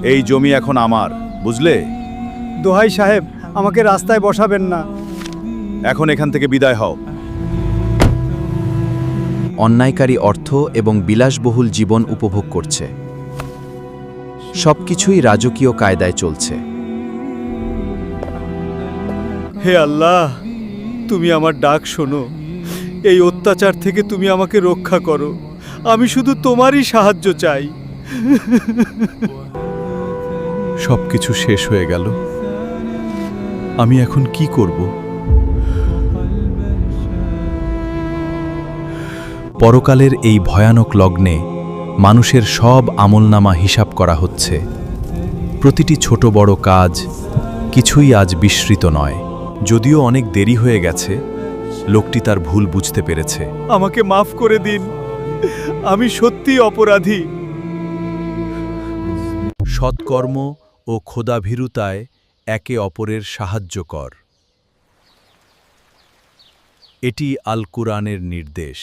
এই জমি এখন আমার, বুঝলে? দোহাই সাহেব, আমাকে রাস্তায় বসাবেন না। এখন এখান থেকে বিদায় হও। অন্যায়কারী অর্থ এবং বিলাসবহুল জীবন উপভোগ করছে। সবকিছুই রাজকীয় কায়দায় চলছে। হে আল্লাহ, তুমি আমার ডাক শোনো। এই অত্যাচার থেকে তুমি আমাকে রক্ষা করো। আমি শুধু তোমারই সাহায্য চাই। সবকিছু শেষ হয়ে গেল। আমি এখন কি করব? পরকালের এই ভয়ানক লগ্নে মানুষের সব আমলনামা হিসাব করা হচ্ছে। প্রতিটি ছোট বড় কাজ, কিছুই আজ বিস্মৃত নয়। যদিও অনেক দেরি হয়ে গেছে, লোকটি তার ভুল বুঝতে পেরেছে। আমাকে মাফ করে দিন, আমি সত্যি অপরাধী। সৎকর্ম ও খোদাভীরুতায় একে অপরের সাহায্য কর। এটি আল কুরআনের নির্দেশ।